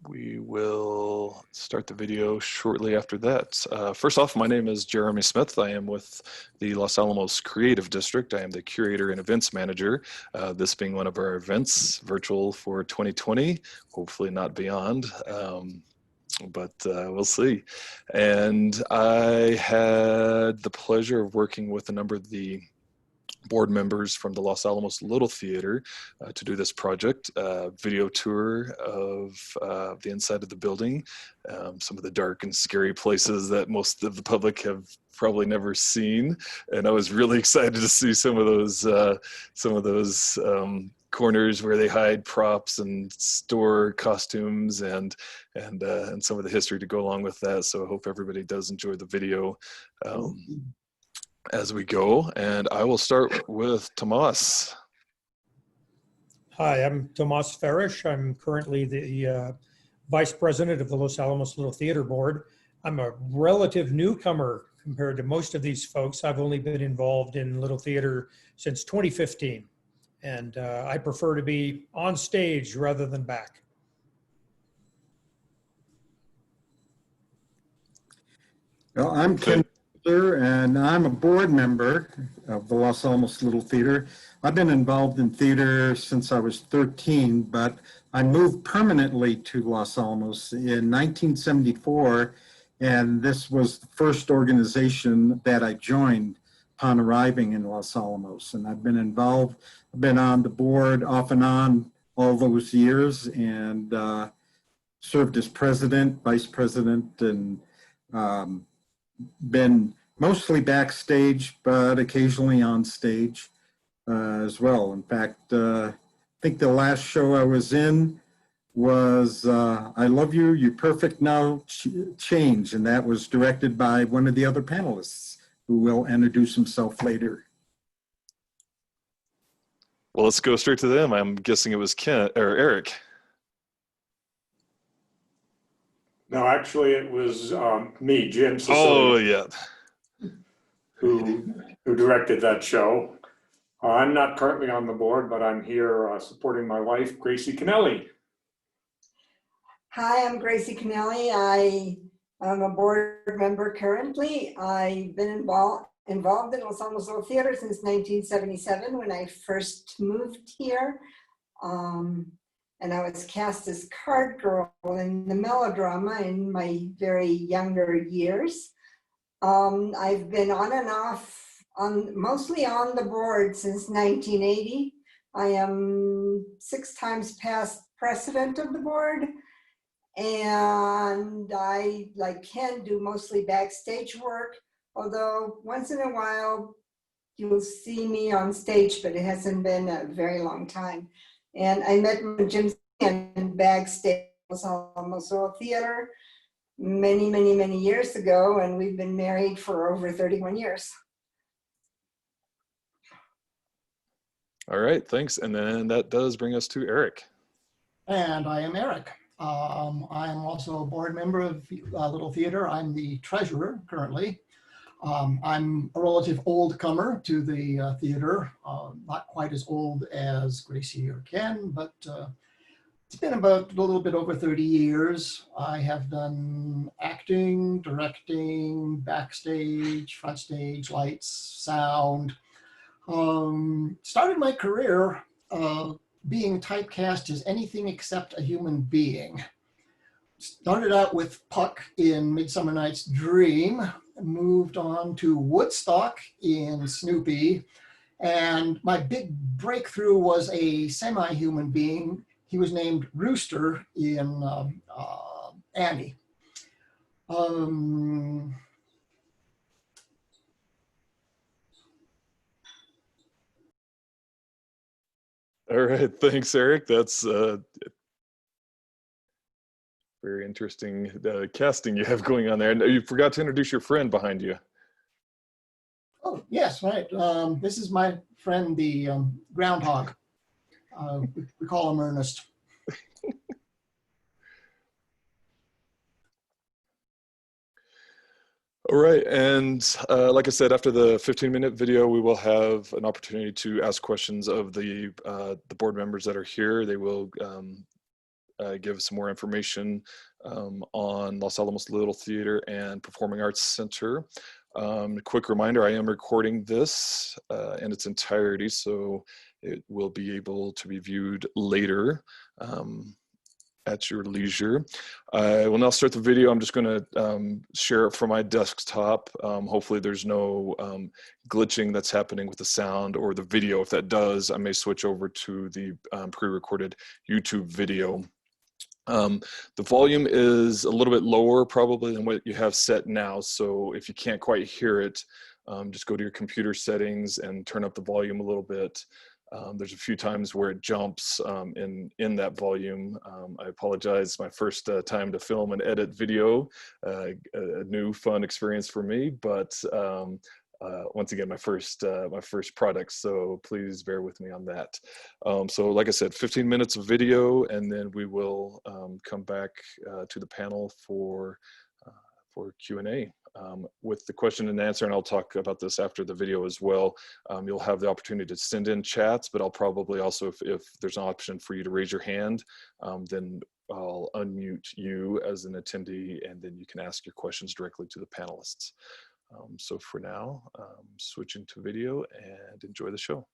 We will start the video shortly after that. First off, my name is Jeremy Smith. I am with the Los Alamos Creative District. I am the curator and events manager. This being one of our events, virtual for 2020, hopefully not beyond, but we'll see. And I had the pleasure of working with a number of the board members from the Los Alamos Little Theater to do this project, video tour of the inside of the building, some of the dark and scary places that most of the public have probably never seen. And I was really excited to see some of those corners where they hide props and store costumes and some of the history to go along with that. So I hope everybody does enjoy the video as we go, and I will start with Tomas. Hi, I'm Tomas Farish. I'm currently the Vice President of the Los Alamos Little Theater Board. I'm a relative newcomer compared to most of these folks. I've only been involved in Little Theater since 2015, and I prefer to be on stage rather than back. Well, I'm Ken, and I'm a board member of the Los Alamos Little Theater. I've been involved in theater since I was 13, but I moved permanently to Los Alamos in 1974, and this was the first organization that I joined upon arriving in Los Alamos. And I've been involved, I've been on the board off and on all those years, and served as president, vice president, and been mostly backstage, but occasionally on stage as well. In fact, I think the last show I was in was I Love You, You're Perfect Now, Change, and that was directed by one of the other panelists who will introduce himself later. Well, let's go straight to them. I'm guessing it was Ken or Eric. No, actually, it was me, Jim Sicilian, Oh, yeah. who directed that show. I'm not currently on the board, but I'm here supporting my wife, Gracie Kennelly. Hi, I'm Gracie Kennelly. I am a board member currently. I've been involved in Los Alamos Little Theater since 1977 when I first moved here. And I was cast as Card Girl in the melodrama in my very younger years. I've been on and off, mostly on the board since 1980. I am 6 times past president of the board. And I, like Ken, do mostly backstage work, although once in a while you'll see me on stage, but it hasn't been a very long time. And I met Jim in backstage at Alamos Little Theater many, many, many years ago, and we've been married for over 31 years. All right, thanks. And then that does bring us to Eric. And I am Eric. I am also a board member of Little Theater. I'm the treasurer currently. I'm a relative old comer to the theater, not quite as old as Gracie or Ken, but it's been about a little bit over 30 years. I have done acting, directing, backstage, front stage, lights, sound. Started my career being typecast as anything except a human being. Started out with Puck in Midsummer Night's Dream, moved on to Woodstock in Snoopy, and my big breakthrough was a semi-human being. He was named Rooster in Annie. All right, thanks, Eric. That's very interesting casting you have going on there. And you forgot to introduce your friend behind you. Oh, yes, right. This is my friend, the groundhog. We call him Ernest. All right, and like I said, after the 15-minute video, we will have an opportunity to ask questions of the board members that are here. They will give some more information on Los Alamos Little Theater and Performing Arts Center. A quick reminder, I am recording this in its entirety, so it will be able to be viewed later at your leisure. I will now start the video. I'm just going to share it from my desktop. Hopefully there's no glitching that's happening with the sound or the video. If that does, I may switch over to the pre-recorded YouTube video. The volume is a little bit lower probably than what you have set now. So if you can't quite hear it, just go to your computer settings and turn up the volume a little bit. There's a few times where it jumps in that volume. I apologize, my first time to film and edit video, a new fun experience for me, but once again, my first product, so please bear with me on that. So like I said, 15 minutes of video, and then we will come back to the panel for Q&A. With the question and answer, and I'll talk about this after the video as well. You'll have the opportunity to send in chats, but I'll probably also, if there's an option for you to raise your hand, then I'll unmute you as an attendee, and then you can ask your questions directly to the panelists. So for now, switching to video, and enjoy the show.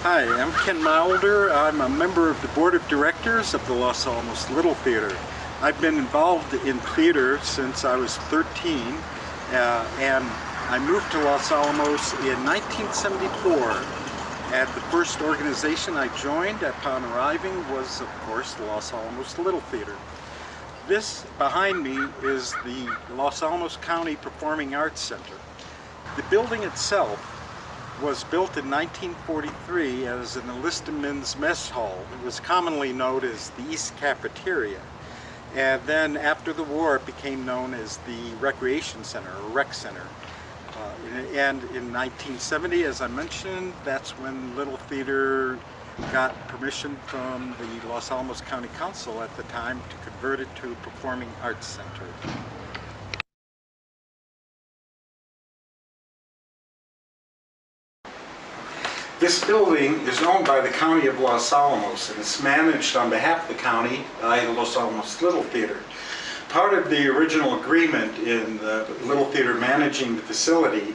Hi, I'm Ken Milder. I'm a member of the Board of Directors of the Los Alamos Little Theater. I've been involved in theater since I was 13, and I moved to Los Alamos in 1974. And the first organization I joined upon arriving was, of course, the Los Alamos Little Theater. This behind me is the Los Alamos County Performing Arts Center. The building itself was built in 1943 as an enlisted men's mess hall. It was commonly known as the East Cafeteria. And then after the war, it became known as the Recreation Center, or Rec Center. And in 1970, as I mentioned, that's when Little Theater got permission from the Los Alamos County Council at the time to convert it to a Performing Arts Center. This building is owned by the County of Los Alamos, and it's managed on behalf of the county by the Los Alamos Little Theater. Part of the original agreement in the Little Theater managing the facility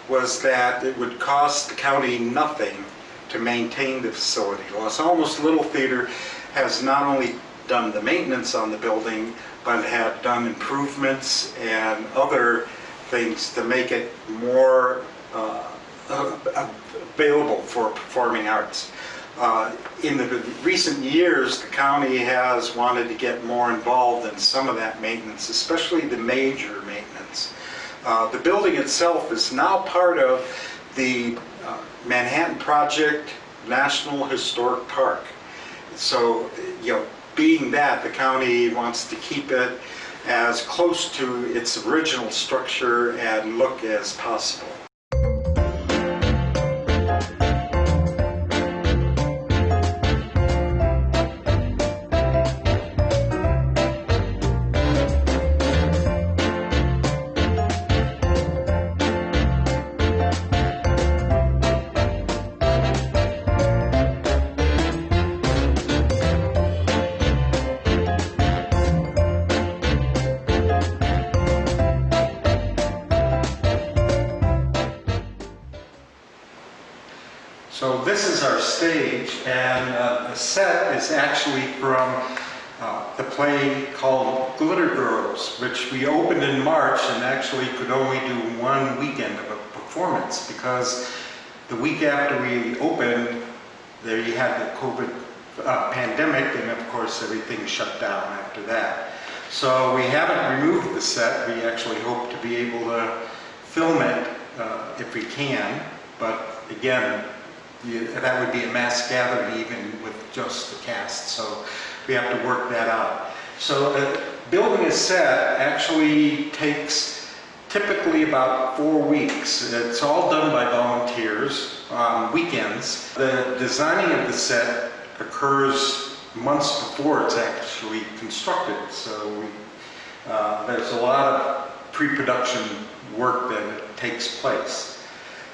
was that it would cost the county nothing to maintain the facility. Los Alamos Little Theater has not only done the maintenance on the building, but had done improvements and other things to make it more available for performing arts. In the recent years, the county has wanted to get more involved in some of that maintenance, especially the major maintenance. The building itself is now part of the Manhattan Project National Historic Park. So, being that, the county wants to keep it as close to its original structure and look as possible. So this is our stage, and the set is actually from the play called Glitter Girls, which we opened in March and actually could only do one weekend of a performance because the week after we opened, there you had the COVID pandemic, and of course everything shut down after that. So we haven't removed the set. We actually hope to be able to film it if we can, but again, that would be a mass gathering even with just the cast, so we have to work that out. So building a set actually takes typically about 4 weeks. It's all done by volunteers on weekends. The designing of the set occurs months before it's actually constructed, so there's a lot of pre-production work that takes place.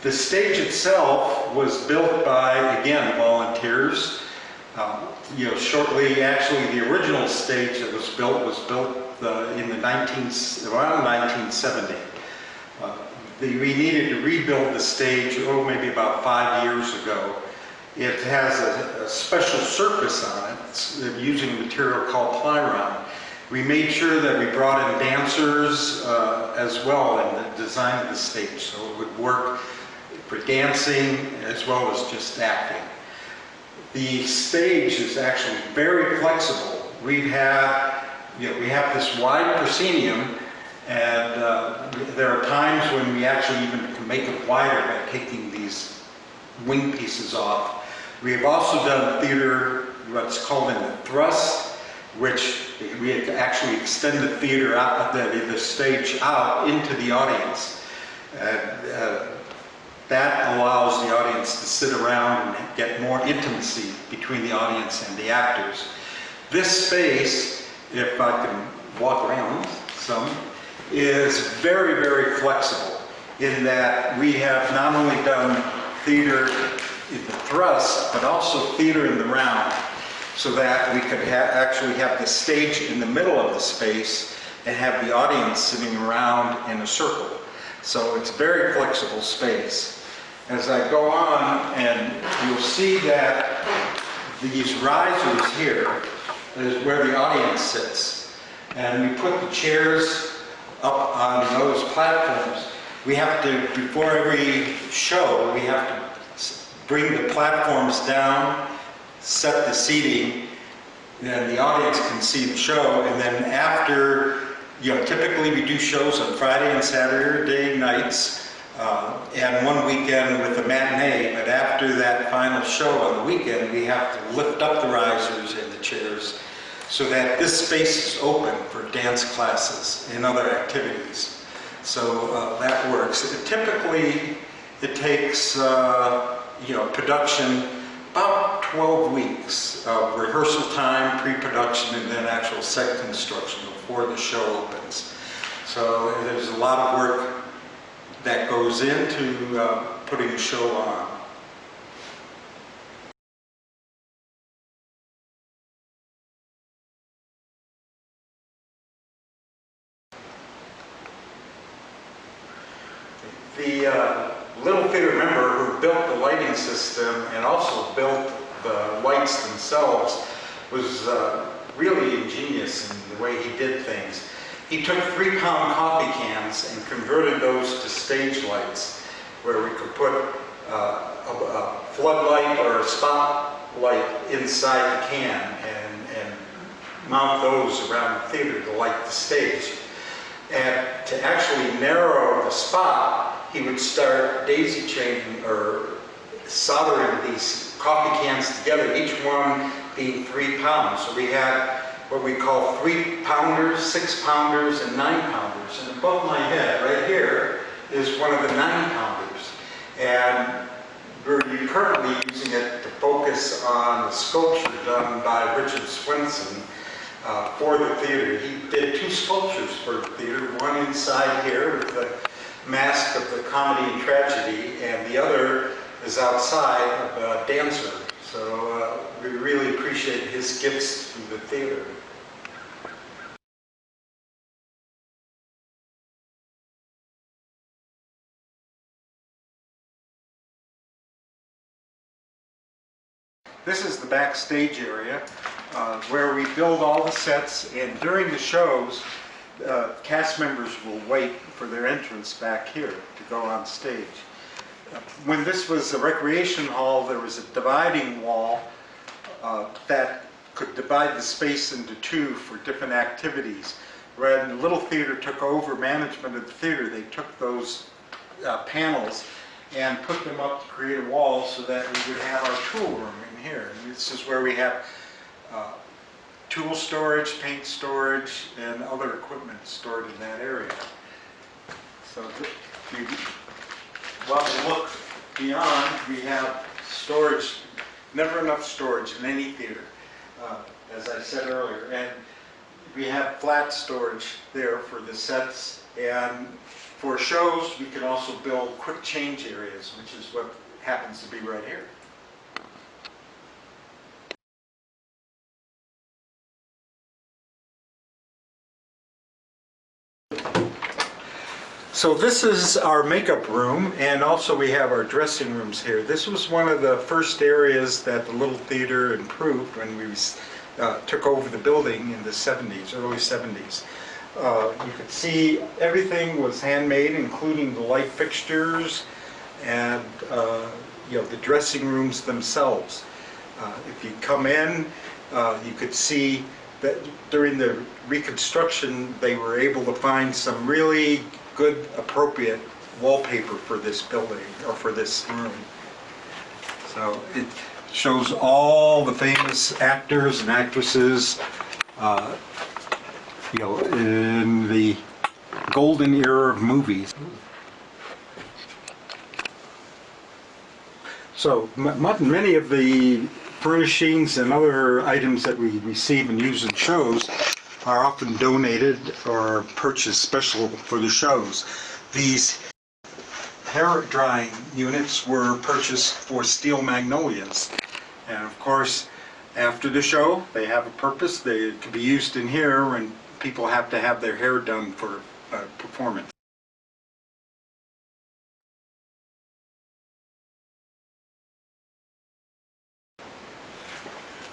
The stage itself was built by, again, volunteers. Shortly, actually, the original stage that was built in the around 1970. We needed to rebuild the stage, maybe about 5 years ago. It has a special surface on it. It's using a material called Plyron. We made sure that we brought in dancers as well in the design of the stage, so it would work for dancing as well as just acting. The stage is actually very flexible. We have this wide proscenium, and there are times when we actually even can make it wider by taking these wing pieces off. We have also done theater, what's called in the thrust, which we actually extend the theater out, the stage out into the audience. That allows the audience to sit around and get more intimacy between the audience and the actors. This space, if I can walk around some, is very, very flexible in that we have not only done theater in the thrust, but also theater in the round, so that we could actually have the stage in the middle of the space and have the audience sitting around in a circle. So it's a very flexible space. As I go on, and you'll see that these risers here is where the audience sits. And we put the chairs up on those platforms. We have to, before every show, we have to bring the platforms down, set the seating, and the audience can see the show. And then after, typically we do shows on Friday and Saturday nights, and one weekend with a matinee, but after that final show on the weekend, we have to lift up the risers and the chairs so that this space is open for dance classes and other activities. So that works. Typically, it takes, production about 12 weeks of rehearsal time, pre-production, and then actual set construction before the show opens. So there's a lot of work that goes into putting a show on. The Little Theater member who built the lighting system and also built the lights themselves was really ingenious in the way he did things. He took 3-pound coffee cans and converted those to stage lights, where we could put a floodlight or a spotlight inside the can and mount those around the theater to light the stage. And to actually narrow the spot, he would start daisy chaining or soldering these coffee cans together, each one being 3 pounds. So we had what we call 3-pounders, 6-pounders, and 9-pounders. And above my head, right here, is one of the 9-pounders. And we're currently using it to focus on the sculpture done by Richard Swenson for the theater. He did 2 sculptures for the theater, one inside here with the mask of the comedy and tragedy, and the other is outside of a dancer. So we really appreciate his gifts to the theater. This is the backstage area where we build all the sets, and during the shows, cast members will wait for their entrance back here to go on stage. When this was a recreation hall, there was a dividing wall that could divide the space into two for different activities. When the Little Theater took over management of the theater, they took those panels and put them up to create a wall so that we would have our tool room in here. And this is where we have tool storage, paint storage, and other equipment stored in that area. So if you want to look beyond, we have storage, never enough storage in any theater, as I said earlier. And we have flat storage there for the sets, and for shows we can also build quick change areas, which is what happens to be right here. So this is our makeup room, and also we have our dressing rooms here. This was one of the first areas that the Little Theater improved when we took over the building in the 70s, early 70s. You could see everything was handmade, including the light fixtures and the dressing rooms themselves. If you come in, you could see that during the reconstruction they were able to find some really good, appropriate wallpaper for this building, or for this room. So it shows all the famous actors and actresses, in the golden era of movies. So many of the furnishings and other items that we receive and use in shows are often donated or purchased special for the shows. These hair drying units were purchased for steel magnolias. And of course, after the show, they have a purpose. They can be used in here when people have to have their hair done for performance.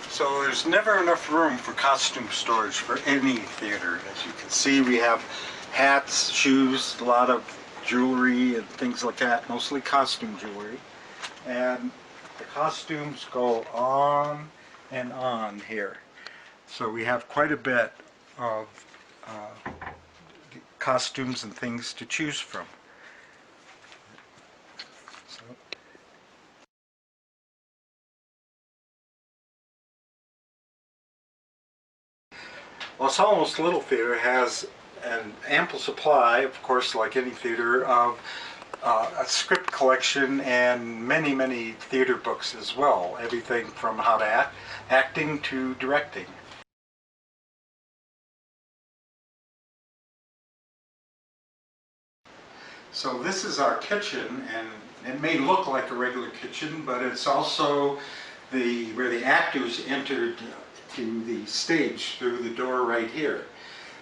So there's never enough room for costume storage for any theater. As you can see, we have hats, shoes, a lot of jewelry and things like that, mostly costume jewelry. And the costumes go on and on here. So we have quite a bit of costumes and things to choose from. So, Los Alamos Little Theater has an ample supply, of course, like any theater, of a script collection and many, many theater books as well. Everything from how to act, acting to directing. So this is our kitchen, and it may look like a regular kitchen, but it's also where the actors entered to the stage through the door right here.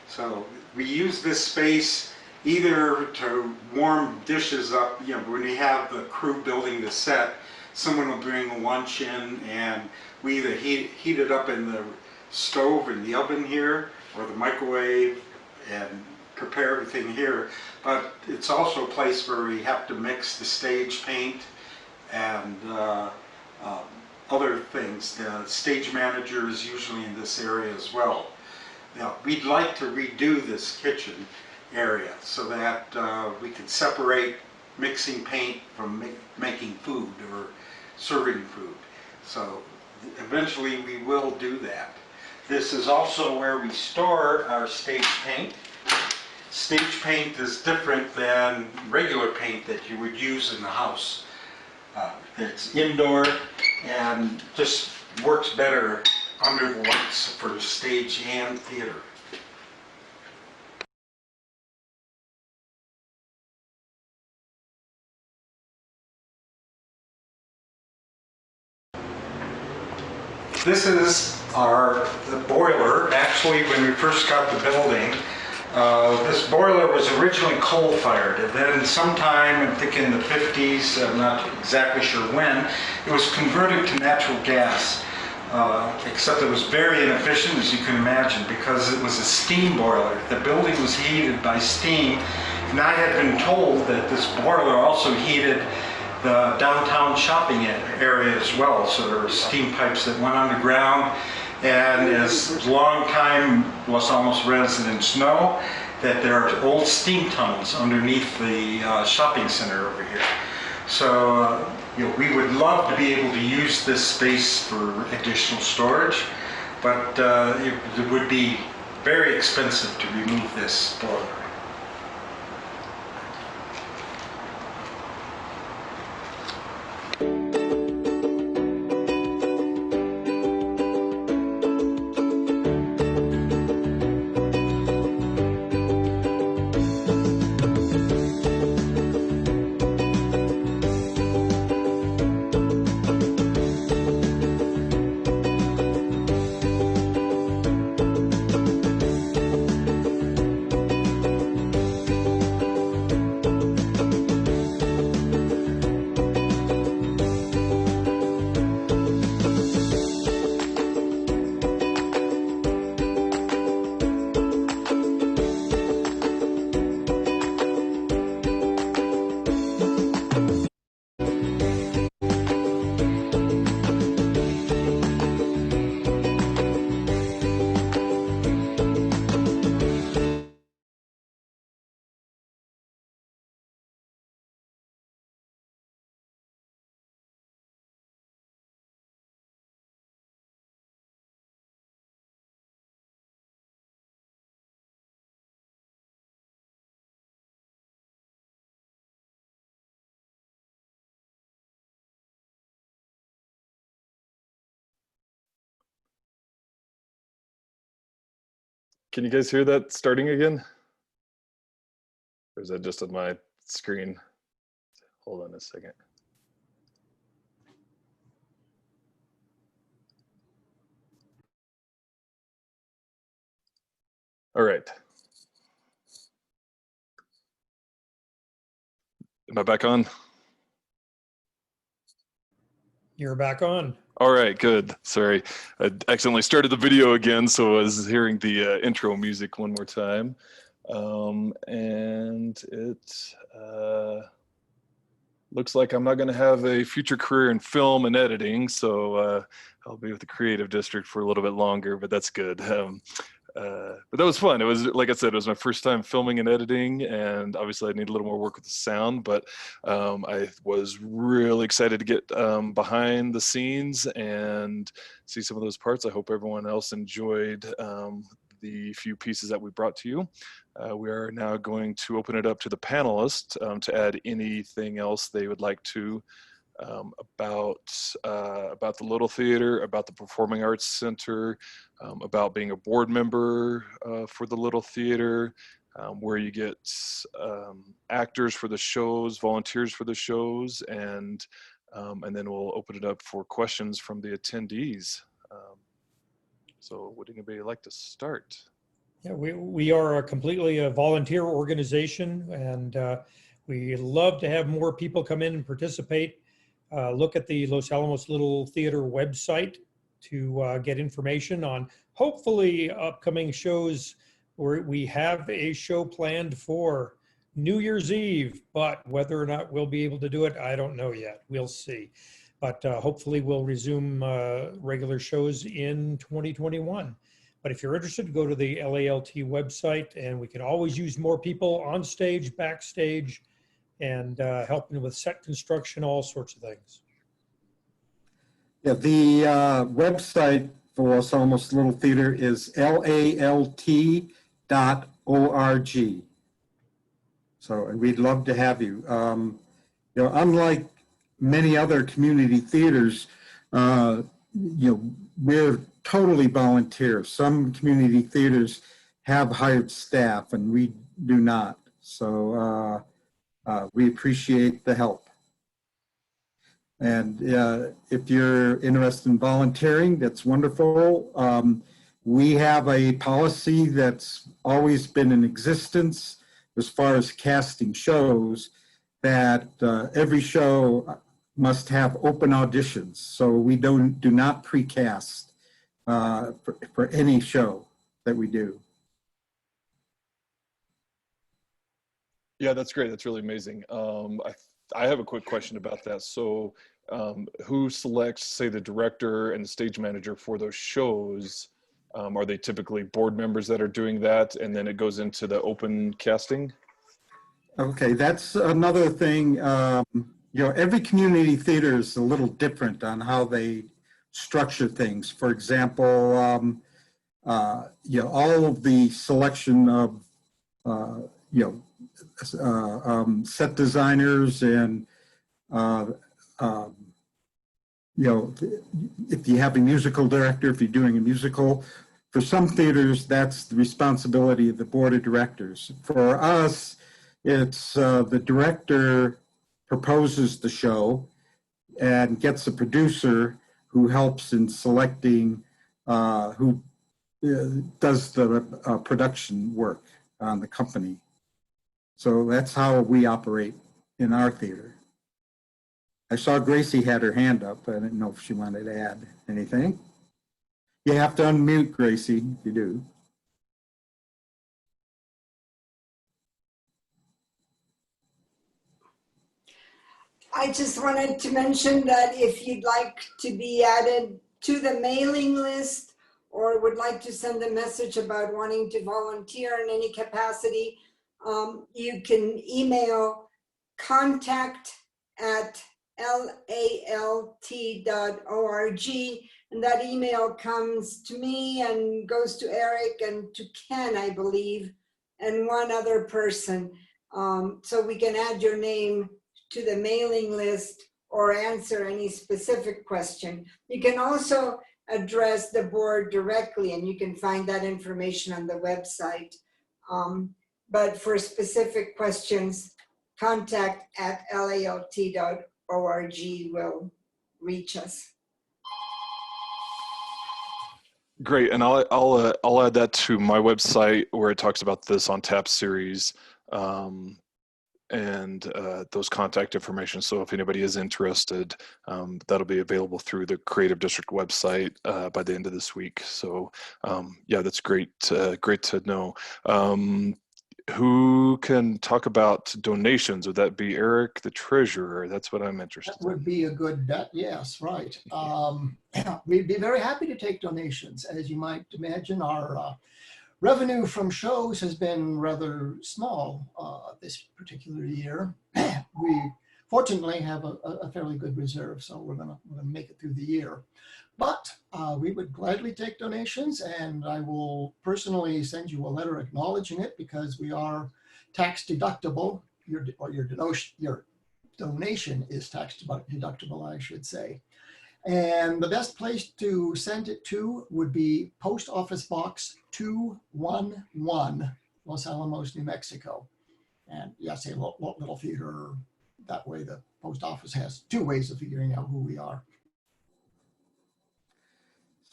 So we use this space either to warm dishes up, when we have the crew building the set, someone will bring lunch in, and we either heat it up in the stove in the oven here, or the microwave, and prepare everything here. But it's also a place where we have to mix the stage paint and other things. The stage manager is usually in this area as well. Now, we'd like to redo this kitchen area so that we can separate mixing paint from making food or serving food. So eventually we will do that. This is also where we store our stage paint. Stage paint is different than regular paint that you would use in the house. It's indoor and just works better under the lights for stage and theater. This is the boiler. Actually, when we first got the building, This boiler was originally coal-fired, and then sometime, I'm thinking the 50s, I'm not exactly sure when, it was converted to natural gas. Except it was very inefficient, as you can imagine, because it was a steam boiler. The building was heated by steam, and I had been told that this boiler also heated the downtown shopping area as well. So there were steam pipes that went underground, and as long-time Los Alamos residents know, that there are old steam tunnels underneath the shopping center over here. So you know, we would love to be able to use this space for additional storage, but it would be very expensive to remove this boiler. Can you guys hear that starting again? Or is that just on my screen? Hold on a second. All right. Am I back on? You're back on. All right, good. Sorry, I accidentally started the video again, so I was hearing the intro music one more time. And it looks like I'm not going to have a future career in film and editing, so I'll be with the creative district for a little bit longer, but that's good. But that was fun. It was, like I said, it was my first time filming and editing, and obviously I need a little more work with the sound, but I was really excited to get behind the scenes and see some of those parts. I hope everyone else enjoyed the few pieces that we brought to you. We are now going to open it up to the panelists to add anything else they would like to about the Little Theater, about the Performing Arts Center, about being a board member for the Little Theater, where you get actors for the shows, volunteers for the shows, and then we'll open it up for questions from the attendees. So would anybody like to start? Yeah, we are completely a volunteer organization, and we love to have more people come in and participate. Look at the Los Alamos Little Theater website to get information on hopefully upcoming shows, where we have a show planned for New Year's Eve, but whether or not we'll be able to do it, I don't know yet. We'll see. But hopefully we'll resume regular shows in 2021. But if you're interested, go to the LALT website, and we can always use more people on stage, backstage, and helping with set construction, all sorts of things. Yeah, the website for Los Alamos Little Theater is lalt.org. So, and we'd love to have you. You know, unlike many other community theaters, you know, we're totally volunteer. Some community theaters have hired staff, and we do not. So we appreciate the help. And if you're interested in volunteering, that's wonderful. We have a policy that's always been in existence as far as casting shows, that every show must have open auditions. So we do not precast for any show that we do. Yeah, that's great. That's really amazing. I have a quick question about that. So who selects, say, the director and the stage manager for those shows? Are they typically board members that are doing that, and then it goes into the open casting? Okay, that's another thing. You know, every community theater is a little different on how they structure things. For example, you know, all of the selection of, you know, set designers and, you know, if you have a musical director, if you're doing a musical, for some theaters, that's the responsibility of the board of directors. For us, it's the director proposes the show and gets a producer who helps in selecting who does the production work on the company. So that's how we operate in our theater. I saw Gracie had her hand up. I didn't know if she wanted to add anything. You have to unmute, Gracie, if you do. I just wanted to mention that if you'd like to be added to the mailing list or would like to send a message about wanting to volunteer in any capacity, you can email contact@lalt.org, and that email comes to me and goes to Eric and to Ken, I believe, and one other person. So we can add your name to the mailing list or answer any specific question. You can also address the board directly, and you can find that information on the website. But for specific questions, contact@lalt.org will reach us. Great, and I'll add that to my website where it talks about this On Tap series. And those contact information. So if anybody is interested, that'll be available through the Creative District website by the end of this week. So yeah, that's great. Great to know. Who can talk about donations? Would that be Eric, the treasurer? That's what I'm interested That would be a good bet. Yes, right. We'd be very happy to take donations. As you might imagine, our revenue from shows has been rather small this particular year. We fortunately have a fairly good reserve, so we're gonna make it through the year. But we would gladly take donations, and I will personally send you a letter acknowledging it because we are tax deductible. Your donation is tax deductible, I should say. And the best place to send it to would be Post Office Box 211, Los Alamos, New Mexico. And yes, a little theater. That way the post office has two ways of figuring out who we are.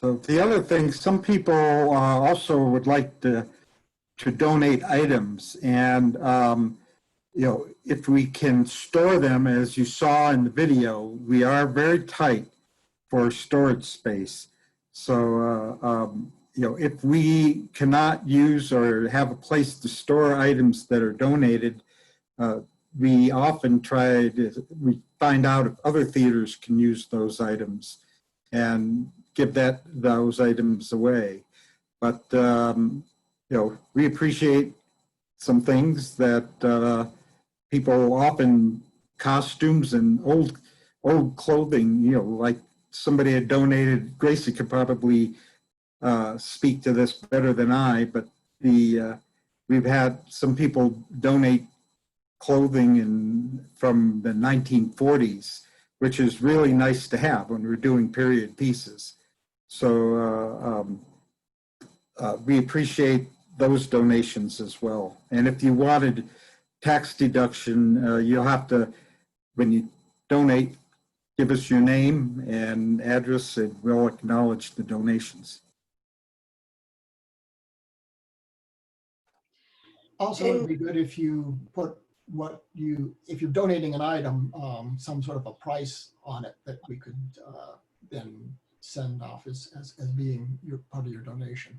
So the other thing, some people also would like to donate items, and you know, if we can store them, as you saw in the video, we are very tight for storage space. So you know, if we cannot use or have a place to store items that are donated, we often we find out if other theaters can use those items and give those items away. But you know, we appreciate some things that people often, costumes and old clothing, you know, like somebody had donated. Gracie could probably speak to this better than I, but we've had some people donate clothing from the 1940s, which is really nice to have when we're doing period pieces. So we appreciate those donations as well. And if you wanted tax deduction, you'll have to, when you donate, give us your name and address, and we'll acknowledge the donations. Also, it'd be good if you put if you're donating an item, some sort of a price on it that we could then send off as being part of your donation.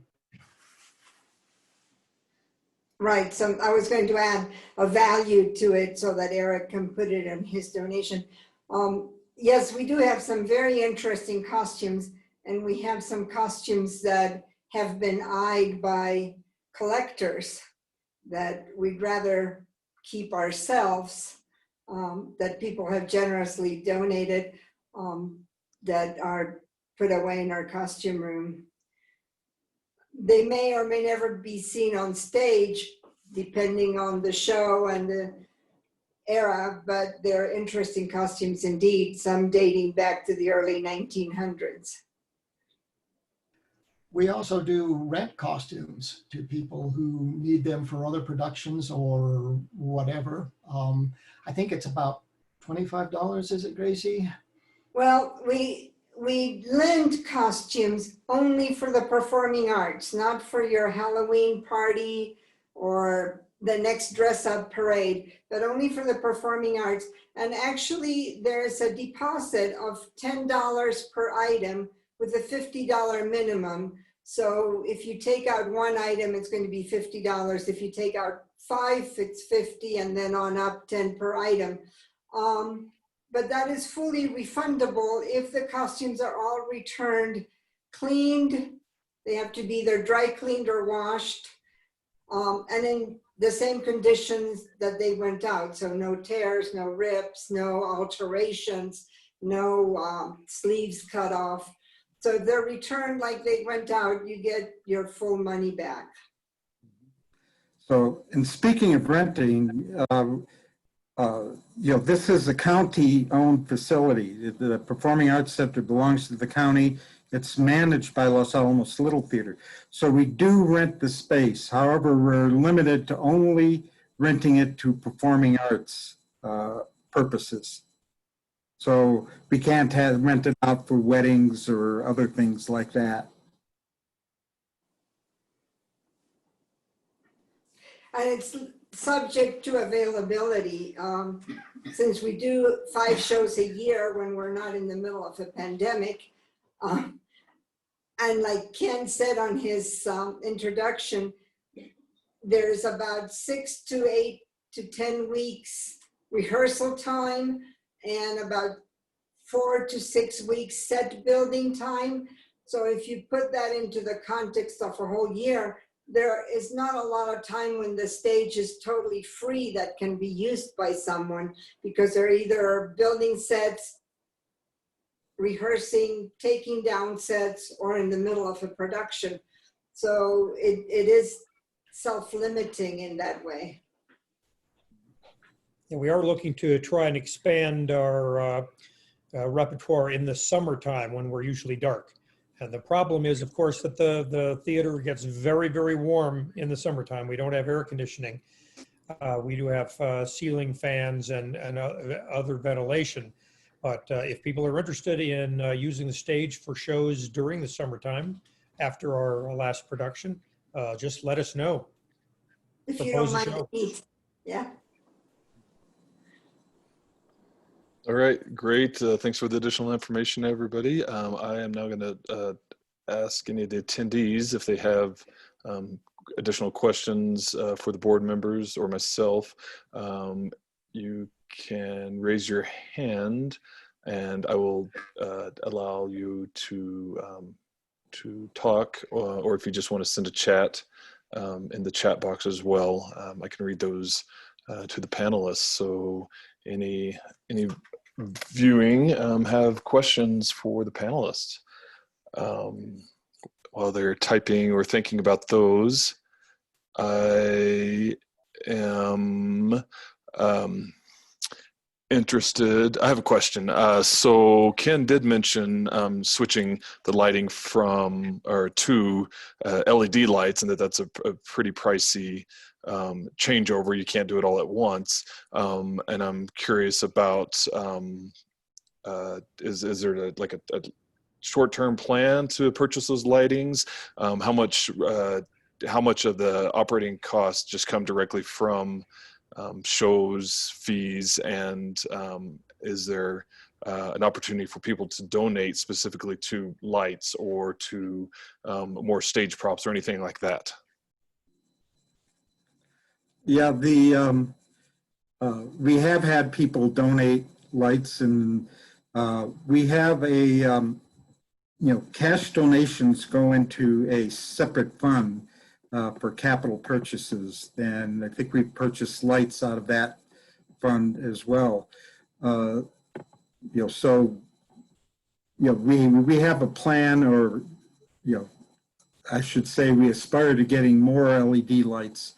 Right, so I was going to add a value to it so that Eric can put it in his donation. Yes, we do have some very interesting costumes, and we have some costumes that have been eyed by collectors that we'd rather keep ourselves, that people have generously donated, that are put away in our costume room. They may or may never be seen on stage, depending on the show and the era, but they're interesting costumes indeed, some dating back to the early 1900s. We also do rent costumes to people who need them for other productions or whatever. I think it's about $25, is it, Gracie? Well, we lend costumes only for the performing arts, not for your Halloween party or the next dress up parade, but only for the performing arts. And actually there's a deposit of $10 per item with a $50 minimum. So if you take out one item, it's going to be $50. If you take out 5, it's 50, and then on up 10 per item. But that is fully refundable if the costumes are all returned, cleaned. They have to be either dry cleaned or washed, and in the same conditions that they went out. So no tears, no rips, no alterations, no sleeves cut off. So if they're returned like they went out, you get your full money back. So, and speaking of renting, this is a county-owned facility. The Performing Arts Center belongs to the county. It's managed by Los Alamos Little Theater. So we do rent the space. However, we're limited to only renting it to performing arts purposes. So we can't rent it out for weddings or other things like that. And it's subject to availability. Since we do 5 shows a year when we're not in the middle of a pandemic, and like Ken said on his introduction, there's about 6 to 8 to 10 weeks rehearsal time and about 4 to 6 weeks set building time. So if you put that into the context of a whole year, there is not a lot of time when the stage is totally free that can be used by someone, because they're either building sets, rehearsing, taking down sets, or in the middle of a production. So it is self-limiting in that way. Yeah, we are looking to try and expand our repertoire in the summertime when we're usually dark. And the problem is, of course, that the theater gets very, very warm in the summertime. We don't have air conditioning. We do have ceiling fans and other ventilation. But if people are interested in using the stage for shows during the summertime, after our last production, just let us know. If you don't Propose a mind show. the heat. Yeah. All right, great. Thanks for the additional information, everybody. I am now going to ask any of the attendees if they have additional questions for the board members or myself. You can raise your hand, and I will allow you to talk, or if you just want to send a chat in the chat box as well, I can read those to the panelists. So any viewing have questions for the panelists? While they're typing or thinking about those, I am interested. I have a question. So Ken did mention switching the lighting from or to LED lights, and that's a pretty pricey changeover. You can't do it all at once. And I'm curious about is there like a short-term plan to purchase those lightings? How much how much of the operating costs just come directly from shows, fees, and is there an opportunity for people to donate specifically to lights or to more stage props or anything like that? Yeah, we have had people donate lights, and we have cash donations go into a separate fund for capital purchases, and I think we've purchased lights out of that fund as well. We have a plan, or I should say we aspire to getting more LED lights.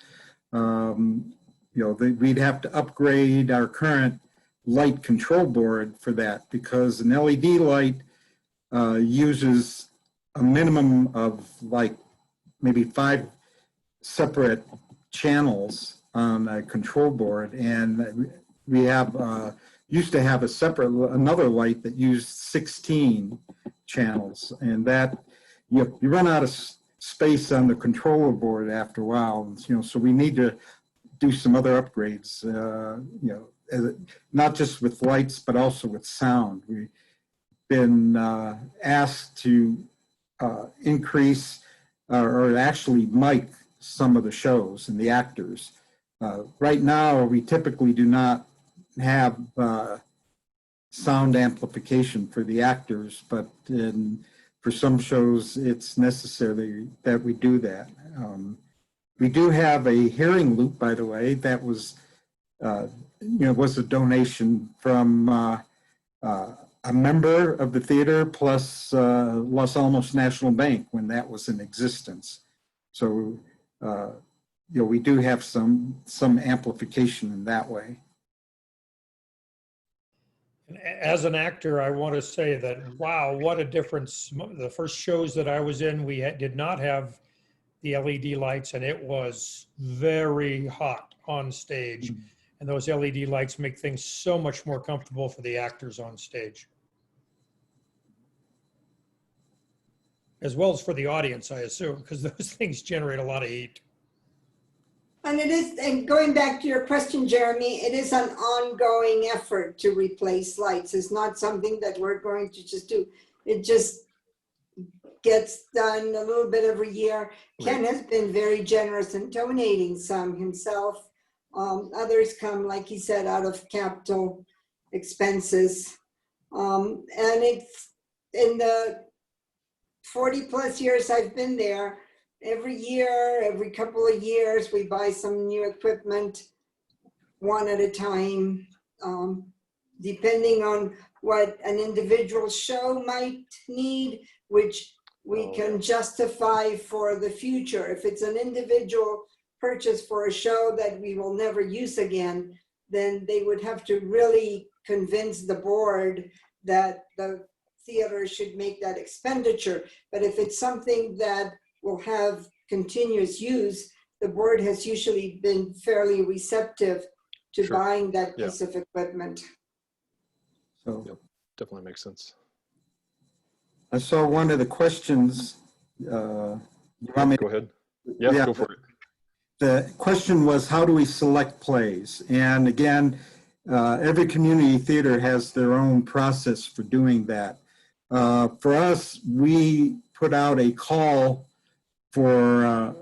We'd have to upgrade our current light control board for that, because an LED light uses a minimum of like maybe 5 separate channels on a control board, and we have used to have another light that used 16 channels, and that you run out of space on the controller board after a while. So we need to do some other upgrades, not just with lights, but also with sound. We've been asked to increase or actually mic some of the shows and the actors. Right now, we typically do not have sound amplification for the actors, but for some shows, it's necessary that we do that. We do have a hearing loop, by the way, that was a donation from a member of the theater plus Los Alamos National Bank when that was in existence. So, we do have some amplification in that way. As an actor, I want to say that, wow, what a difference. The first shows that I was in, we did not have the LED lights, and it was very hot on stage. Mm-hmm. And those LED lights make things so much more comfortable for the actors on stage, as well as for the audience, I assume, because those things generate a lot of heat. And going back to your question, Jeremy, it is an ongoing effort to replace lights. It's not something that we're going to just do. It just gets done a little bit every year. Ken has been very generous in donating some himself. Others come, like he said, out of capital expenses. And it's in the 40 plus years I've been there, every year, every couple of years, we buy some new equipment, one at a time, depending on what an individual show might need, which we can justify for the future. If it's an individual purchase for a show that we will never use again, then they would have to really convince the board that the theater should make that expenditure. But if it's something that will have continuous use, the board has usually been fairly receptive to buying that piece of equipment. So definitely makes sense. I saw one of the questions. You want me to go ahead? Yeah, go for it. The question was, how do we select plays? And again, every community theater has their own process for doing that. For us, we put out a call for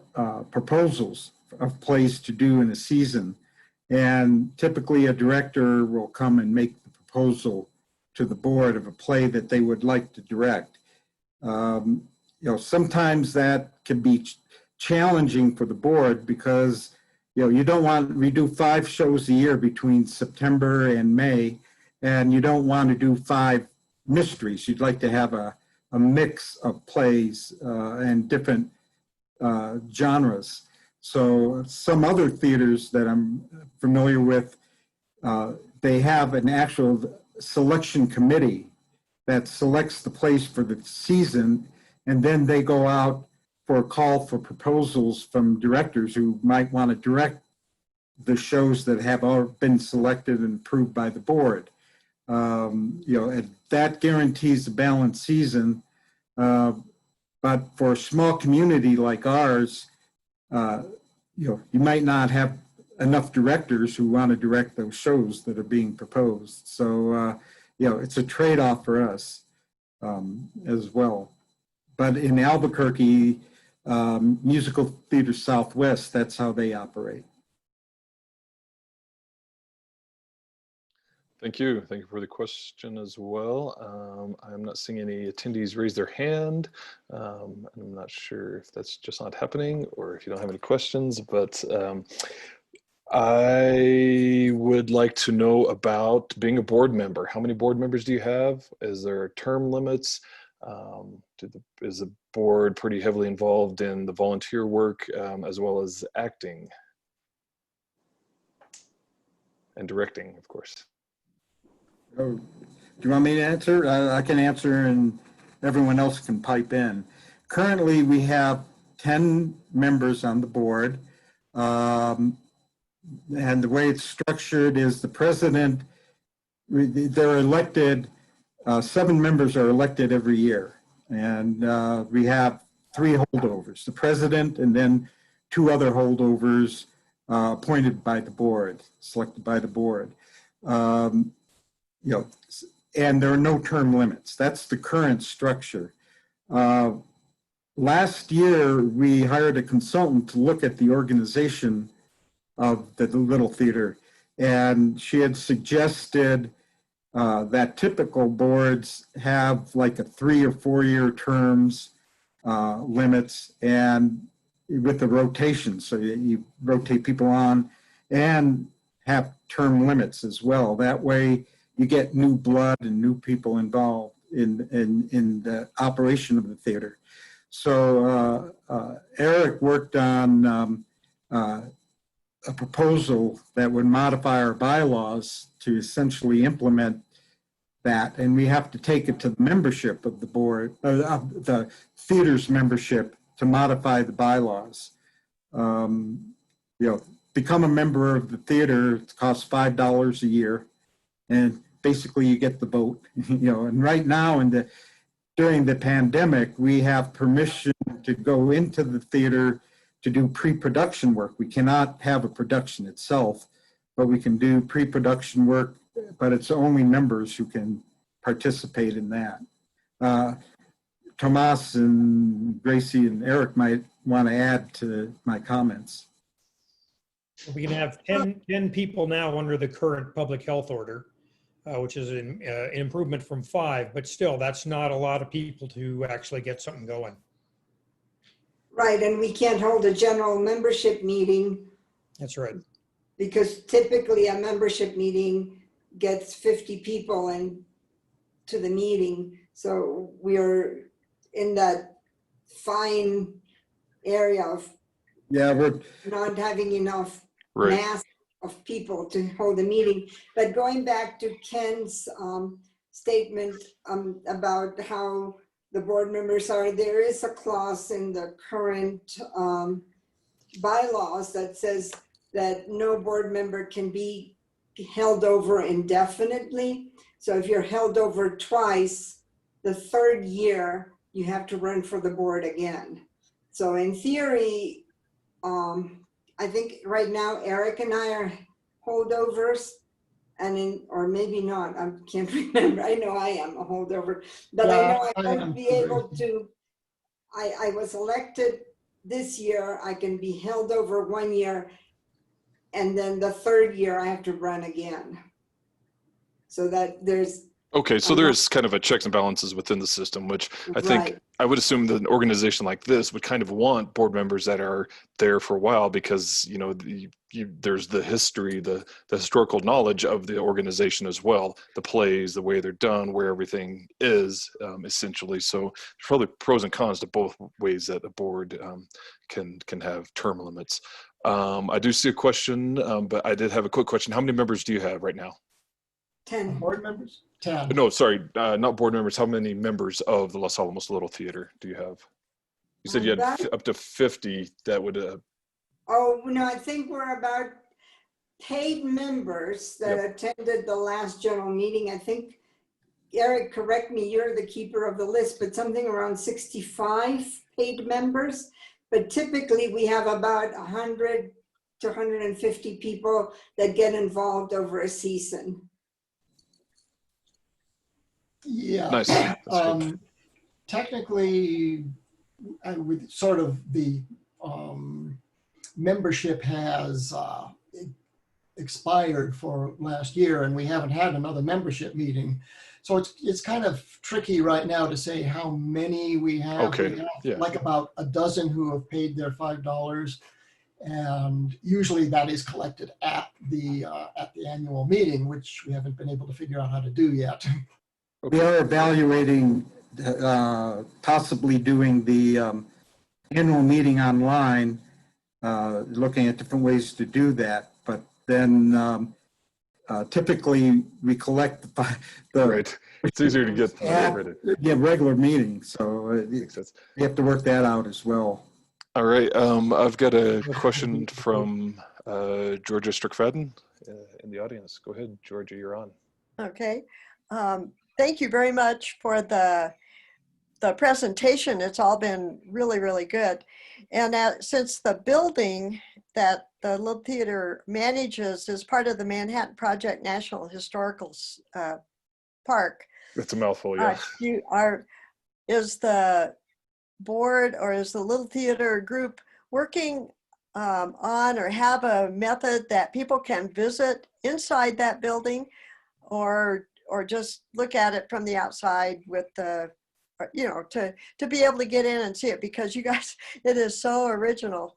proposals of plays to do in a season. And typically a director will come and make the proposal to the board of a play that they would like to direct. Sometimes that can be challenging for the board because, you don't want, we do 5 shows a year between September and May, and you don't want to do 5 mysteries. You'd like to have a mix of plays and different genres. So some other theaters that I'm familiar with, they have an actual selection committee that selects the plays for the season, and then they go out for a call for proposals from directors who might want to direct the shows that have already been selected and approved by the board. And that guarantees a balanced season. But for a small community like ours, you might not have enough directors who want to direct those shows that are being proposed. So, it's a trade-off for us as well. But in Albuquerque, Musical Theater Southwest, that's how they operate. Thank you. Thank you for the question as well. I'm not seeing any attendees raise their hand. I'm not sure if that's just not happening or if you don't have any questions, but I would like to know about being a board member. How many board members do you have? Is there term limits? Is the board pretty heavily involved in the volunteer work as well as acting and directing, of course? Oh, do you want me to answer? I can answer and everyone else can pipe in. Currently, we have 10 members on the board. And the way it's structured is the president, they're elected, 7 members are elected every year. And we have 3 holdovers, the president and then 2 other holdovers appointed by the board, selected by the board. And there are no term limits. That's the current structure. Last year, we hired a consultant to look at the organization of the Little Theater, and she had suggested that typical boards have like a 3 or 4 year terms limits, and with the rotation, so you rotate people on and have term limits as well. That way, you get new blood and new people involved in the operation of the theater. So Eric worked on a proposal that would modify our bylaws to essentially implement that, and we have to take it to the membership of the board, the theater's membership, to modify the bylaws. Become a member of the theater. It costs $5 a year, and basically you get the vote. And right now during the pandemic, we have permission to go into the theater to do pre-production work. We cannot have a production itself, but we can do pre-production work, but it's only members who can participate in that. Tomas and Gracie and Eric might want to add to my comments. We can have 10 people now under the current public health order, which is an improvement from 5, but still, that's not a lot of people to actually get something going. Right, and we can't hold a general membership meeting That's right. because typically a membership meeting gets 50 people to the meeting. So we are in that fine area of we're not having enough Right. mass of people to hold a meeting. But going back to Ken's statement about how the board members are, there is a clause in the current bylaws that says that no board member can be held over indefinitely. So if you're held over twice, the 3rd year, you have to run for the board again. So in theory, I think right now Eric and I are holdovers, or maybe not, I can't remember. I know I am a holdover, but I know I won't be able to. I was elected this year. I can be held over 1 year, and then the 3rd year I have to run again. So that there's. Okay, so there's kind of a checks and balances within the system, which I think Right. I would assume that an organization like this would kind of want board members that are there for a while because, there's the history, the historical knowledge of the organization as well, the plays, the way they're done, where everything is essentially. So there's probably pros and cons to both ways that a board can have term limits. I do see a question, but I did have a quick question. How many members do you have right now? 10. Board members? 10. No, sorry, not board members. How many members of the Los Alamos Little Theater do you have? You said you had up to 50 that would. Oh, no, I think we're about paid members that attended the last general meeting. I think, Eric, correct me, you're the keeper of the list, but something around 65 paid members. but typically we have about 100 to 150 people that get involved over a season. Yeah. Nice. That's good. Technically, with sort of the membership has expired for last year, and we haven't had another membership meeting. So it's kind of tricky right now to say how many we have. Okay, We have yeah. like about a dozen who have paid their $5, and usually that is collected at the annual meeting, which we haven't been able to figure out how to do yet. We are evaluating possibly doing the annual meeting online, looking at different ways to do that. But then typically we collect the Right. It's easier to get ready. regular meeting. So Makes sense. we have to work that out as well. All right. I've got a question from Georgia Strickfadden in the audience. Go ahead, Georgia, you're on. Okay. Thank you very much for the presentation. It's all been really, really good. And since the building that the Little Theater manages is part of the Manhattan Project National Historical Park, It's a mouthful, yeah. is the board or is the Little Theater group working on or have a method that people can visit inside that building, or just look at it from the outside with the, to be able to get in and see it? Because you guys, it is so original.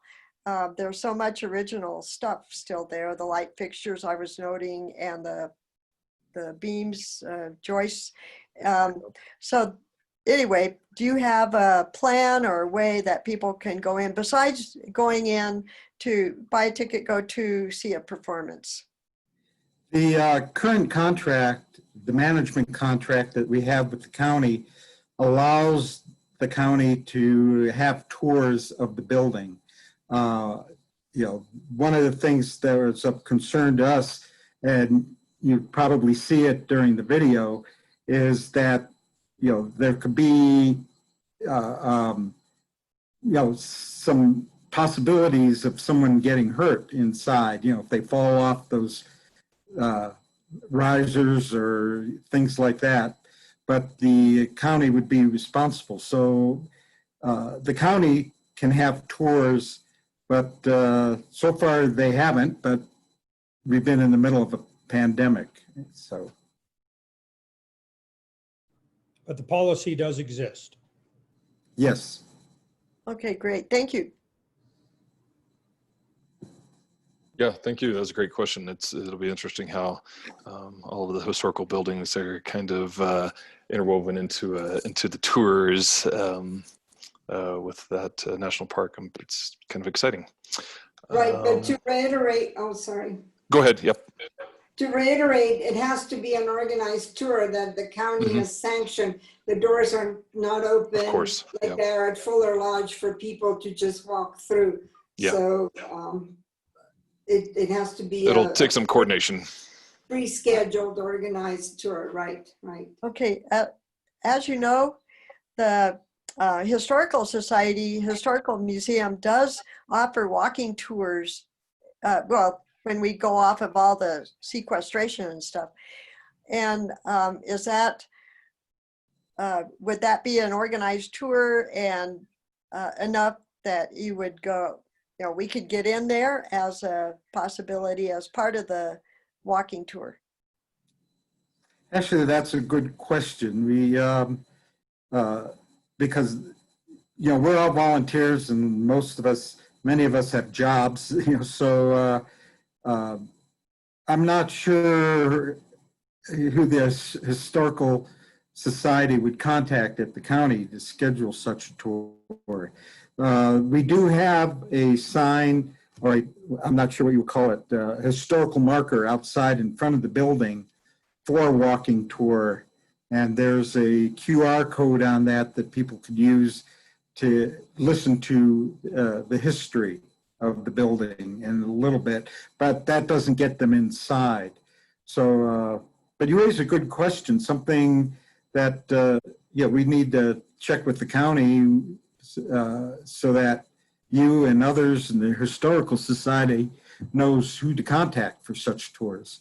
There's so much original stuff still there. The light fixtures I was noting, and the beams, joists. So anyway, do you have a plan or a way that people can go in besides going in to buy a ticket, go to see a performance? The current contract, the management contract that we have with the county, allows the county to have tours of the building. One of the things that was of concern to us, and you probably see it during the video, is that there could be some possibilities of someone getting hurt inside. If they fall off those risers or things like that, but the county would be responsible. So the county can have tours, but so far they haven't, but we've been in the middle of a pandemic, so. But the policy does exist. Yes. Okay, great. Thank you. Yeah, thank you. That was a great question. It'll be interesting how all of the historical buildings are kind of interwoven into the tours with that national park. It's kind of exciting. Right, but to reiterate, oh, sorry. Go ahead. Yep. To reiterate, it has to be an organized tour that the county has sanctioned. The doors are not open. Of course. Like they're at Fuller Lodge for people to just walk through. Yeah. So it has to be. It'll take some coordination. Pre-scheduled, organized tour, right, right. Okay, as you know, the Historical Museum does offer walking tours. Well, when we go off of all the sequestration and stuff. And is that, would that be an organized tour and enough that you would go, we could get in there as a possibility as part of the walking tour? Actually, that's a good question. We, because, we're all volunteers and many of us have jobs, so I'm not sure who the Historical Society would contact at the county to schedule such a tour. We do have a sign, or I'm not sure what you would call it, a historical marker outside in front of the building for a walking tour. And there's a QR code on that people could use to listen to the history of the building in a little bit, but that doesn't get them inside. So, but you raise a good question, something that, we need to check with the county so that you and others in the Historical Society knows who to contact for such tours.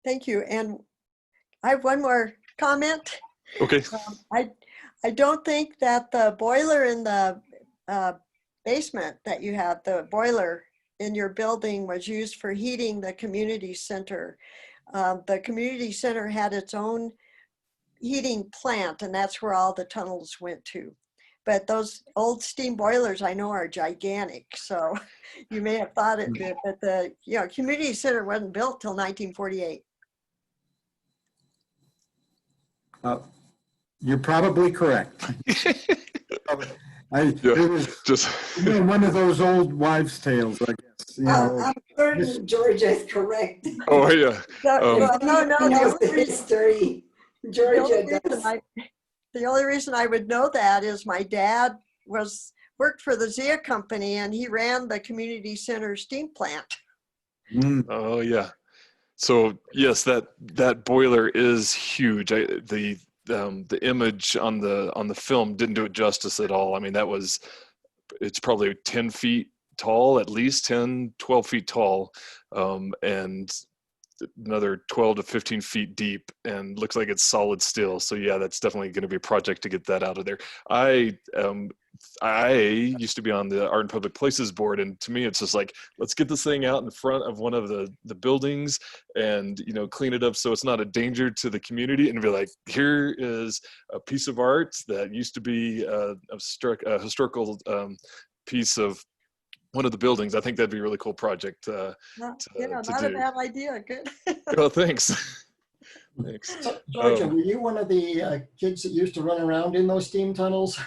Thank you. And I have one more comment. Okay. I don't think that the boiler in the basement that you have, the boiler in your building, was used for heating the community center. The community center had its own heating plant, and that's where all the tunnels went to. But those old steam boilers I know are gigantic, so you may have thought it did, but the community center wasn't built till 1948. You're probably correct. It was Just one of those old wives' tales, I guess. I'm certain Georgia is correct. oh yeah. No, He knows the history. Georgia does. The only reason I would know that is my dad worked for the Zia company, and he ran the community center steam plant. Oh yeah. So yes, that boiler is huge. The image on the film didn't do it justice at all. I mean, it's probably 10 feet tall, at least 10, 12 feet tall, and another 12 to 15 feet deep, and looks like it's solid steel. So yeah, that's definitely going to be a project to get that out of there. I used to be on the Art and Public Places board, and to me, it's just like, let's get this thing out in front of one of the buildings and, clean it up so it's not a danger to the community, and be like, here is a piece of art that used to be a historical piece of one of the buildings. I think that'd be a really cool project to Not do. a bad idea. Good. Well, thanks. Thanks. Georgia, were you one of the kids that used to run around in those steam tunnels?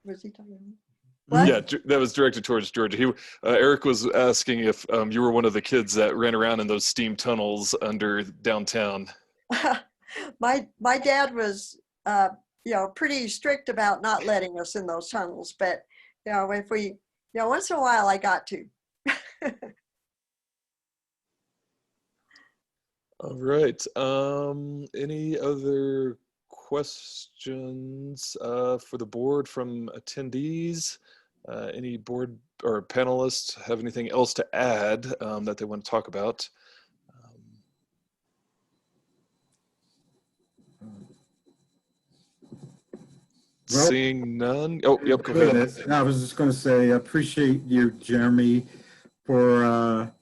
Was he talking about? Yeah, that was directed towards Georgia. Eric was asking if you were one of the kids that ran around in those steam tunnels under downtown. My dad was, pretty strict about not letting us in those tunnels, but if we, once in a while I got to. All right. Any other questions for the board from attendees? Any board or panelists have anything else to add that they want to talk about? Well, seeing none. Oh, yep, go ahead. I was just going to say, I appreciate you, Jeremy, for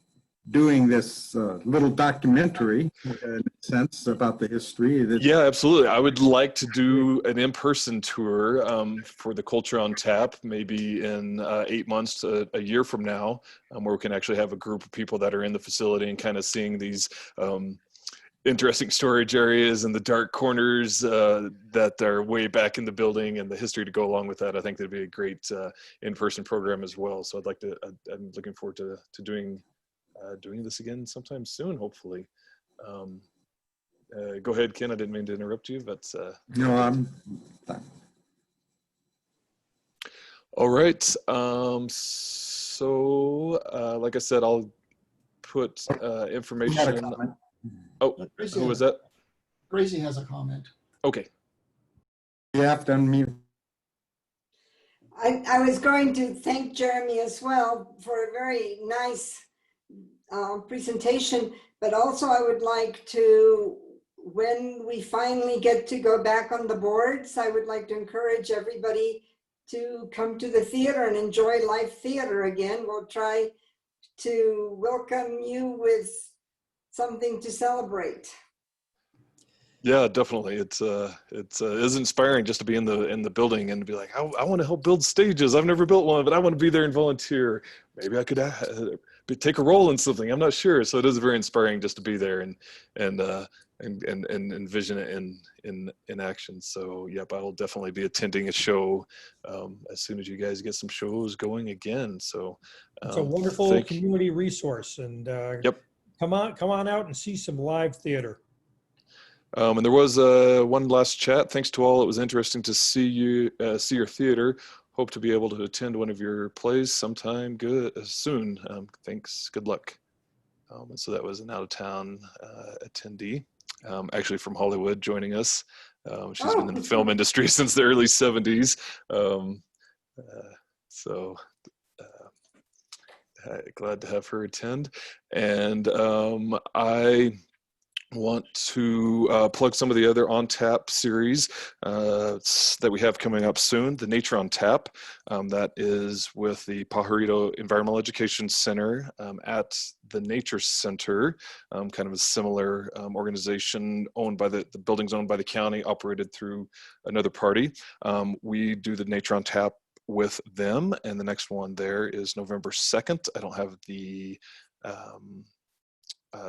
doing this little documentary, in a sense, about the history. Yeah, absolutely. I would like to do an in-person tour for the Culture on Tap, maybe in 8 months to a year from now, where we can actually have a group of people that are in the facility and kind of seeing these interesting storage areas and the dark corners that are way back in the building, and the history to go along with that. I think that'd be a great in-person program as well. So I'm looking forward to doing this again sometime soon, hopefully. Go ahead, Ken. I didn't mean to interrupt you, but no, I'm fine. All right. Like I said, I'll put information. Oh, who was that? Gracie has a comment. Okay. You have to unmute. I was going to thank Jeremy as well for a very nice presentation, but also I would like to, when we finally get to go back on the boards, I would like to encourage everybody to come to the theater and enjoy live theater again. We'll try to welcome you with something to celebrate. Yeah, definitely. It is inspiring just to be in the building and be like, I want to help build stages. I've never built one, but I want to be there and volunteer. Maybe I could take a role in something. I'm not sure. So it is very inspiring just to be there and envision it in action. So yep, I will definitely be attending a show as soon as you guys get some shows going again. So it's a wonderful community resource, and yep. Come on out and see some live theater. And there was one last chat. Thanks to all. It was interesting to see your theater. Hope to be able to attend one of your plays sometime soon. Thanks. Good luck. And so that was an out-of-town attendee, actually from Hollywood, joining us. She's been in the Oh, film industry since the early 70s. Um, so glad to have her attend. And I want to plug some of the other On Tap series that we have coming up soon. The Nature on Tap, that is with the Pajarito Environmental Education Center at the Nature Center, kind of a similar organization owned by the buildings owned by the county, operated through another party. We do the Nature on Tap with them, and the next one there is November 2nd. I don't have the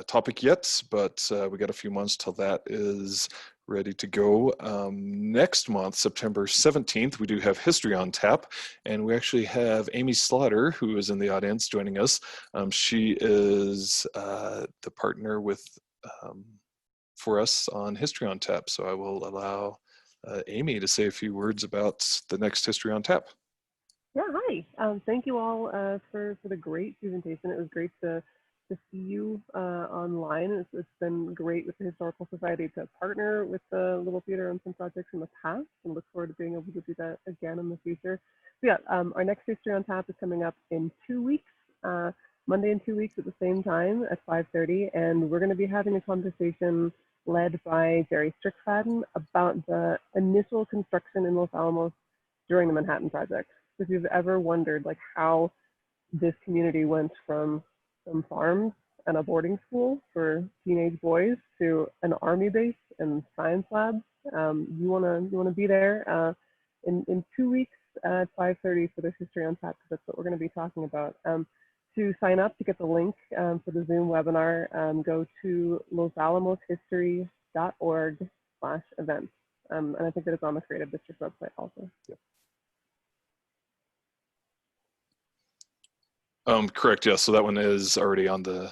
topic yet, but we got a few months till that is ready to go. Next month, September 17th, we do have History on Tap, and we actually have Amy Slaughter, who is in the audience, joining us. She is the partner with for us on History on Tap, so I will allow Amy to say a few words about the next History on Tap. Yeah, hi. Thank you all for the great presentation. It was great to see you online. It's been great with the Historical Society to partner with the Little Theater on some projects in the past, and look forward to being able to do that again in the future. So yeah, our next History on Tap is coming up in 2 weeks, Monday in 2 weeks at the same time at 5:30, and we're going to be having a conversation led by Jerry Strickfaden about the initial construction in Los Alamos during the Manhattan Project. If you've ever wondered like how this community went from some farms and a boarding school for teenage boys to an army base and science labs, you wanna be there in 2 weeks at 5:30 for this History on Tap, because that's what we're going to be talking about. To sign up to get the link for the Zoom webinar, go to losalamos.history.org/events, and I think that it's on the Creative District website also. Yep. Correct. Yes. So that one is already on the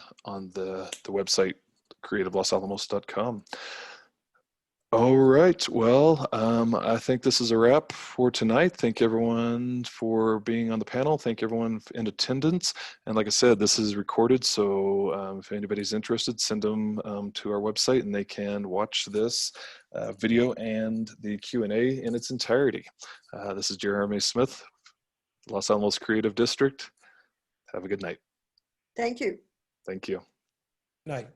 website, creativelosalamos.com. All right. Well, I think this is a wrap for tonight. Thank everyone for being on the panel. Thank everyone in attendance. And like I said, this is recorded, so if anybody's interested, send them to our website, and they can watch this video and the Q&A in its entirety. This is Jeremy Smith, Los Alamos Creative District. Have a good night. Thank you. Thank you. night.